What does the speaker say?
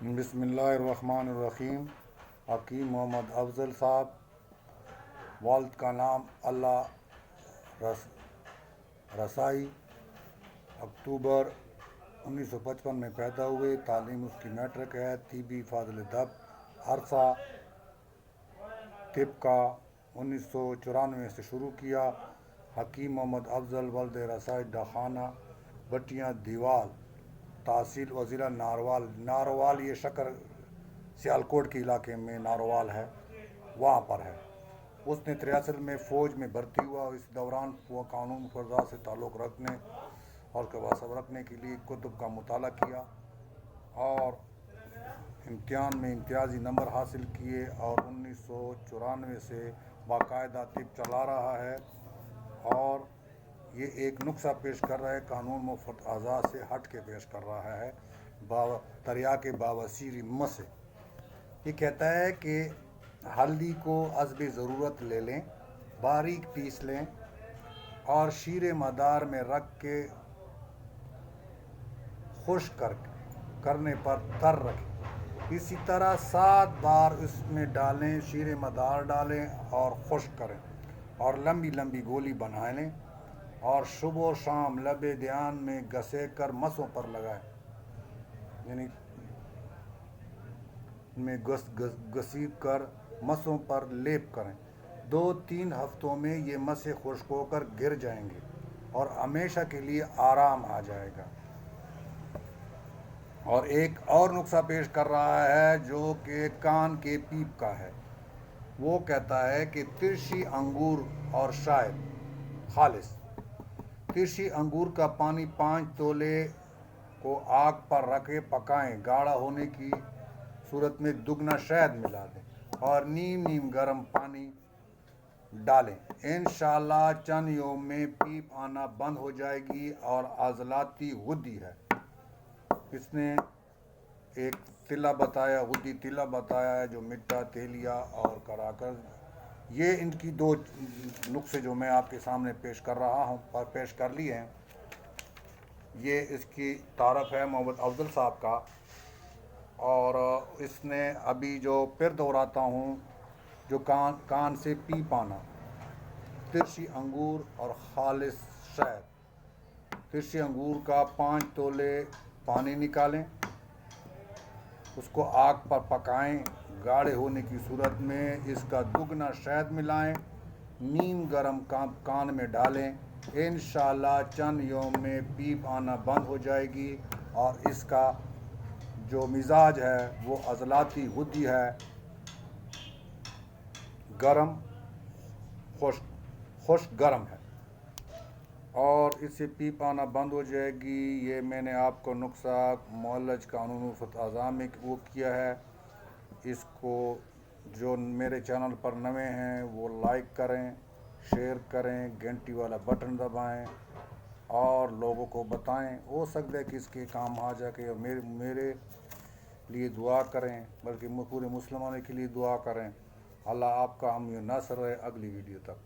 बिस्मिल्लाहिर्रहमानिर्रहीम। हकीम मोहम्मद अफजल साहब, वालिद का नाम अल्लाह रसाई, अक्टूबर 1955 में पैदा हुए। तालीम उसकी मैट्रिक है। तिबी फाजिल दब, अरसा तिब का 1994 से शुरू किया। हकीम मोहम्मद अफजल वल्द रसाई डाखाना बटियाँ दीवाल, तहसील व ज़िला नारोवाल ये शक्कर सियालकोट के इलाके में नारोवाल है, वहाँ पर है। उसने 63 में फ़ौज में भर्ती हुआ। इस दौरान वो कानून फर्जा से ताल्लुक़ रखने और उसके बाद सब रखने के लिए कुतुब का मुताला किया और इम्तिहान में इम्तियाज़ी नंबर हासिल किए और 1994 से बाकायदा तिब चला रहा है। और ये एक नुक्सा पेश कर रहा है, कानून मुफ्त अज़ा से हट के पेश कर रहा है। दरिया के बावसीर हिम्मत से ये कहता है कि हल्दी को हस्बे ज़रूरत ले लें, बारीक पीस लें और शीरे मदार में रख के खुश्क करने पर तर रखें। इसी तरह 7 बार इसमें डालें, शीरे मदार डालें और खुश्क करें और लंबी लंबी गोली बना लें और सुबह शाम लबे ध्यान में घसे कर मसों पर लगाएं, यानी में घसीट कर मसों पर लेप करें। 2-3 हफ्तों में ये मसें खुश्क होकर गिर जाएंगे और हमेशा के लिए आराम आ जाएगा। और एक और नुक्सा पेश कर रहा है जो कि कान के पीप का है। वो कहता है कि तिरछी अंगूर और शायद खालिस तिरछी अंगूर का पानी 5 तोले को आग पर रखे पकाएं, गाढ़ा होने की सूरत में दुगना शहद मिला दें और नीम नीम गर्म पानी डालें। इंशाअल्लाह चंद योम में पीप आना बंद हो जाएगी और आज़लाती गुद्दी है। इसने एक तिला बताया, गुद्दी तिला बताया है जो मिट्टा तेलिया और कराकर। ये इनकी 2 नुक्से जो मैं आपके सामने पेश कर रहा हूँ पर पेश कर लिए हैं। ये इसकी तारफ़ है मोहम्मद अफजल साहब का। और इसने अभी जो फिर दोहराता हूँ, जो कान से पी पाना, तिरछी अंगूर और खालिस शहद। तिरछी अंगूर का 5 तोले पानी निकालें, उसको आग पर पकाएं, गाढ़े होने की सूरत में इसका दुगना शहद मिलाएं, नीम गरम कान में डालें। इंशाअल्लाह चंद योम में पीप आना बंद हो जाएगी और इसका जो मिजाज है वो अज़लाती गुद्दी है, गरम खुश्क गरम है और इससे पीप आना बंद हो जाएगी। ये मैंने आपको नुक्सा मुअल्लज कानून मुफ्त अज़ा में वो किया है। इसको जो मेरे चैनल पर नए हैं वो लाइक करें, शेयर करें, घंटी वाला बटन दबाएं और लोगों को बताएं। हो सकता है कि इसके काम आ जाके और मेरे लिए दुआ करें, बल्कि पूरे मुसलमानों के लिए दुआ करें। अल्लाह आपका हम नसर है। अगली वीडियो तक।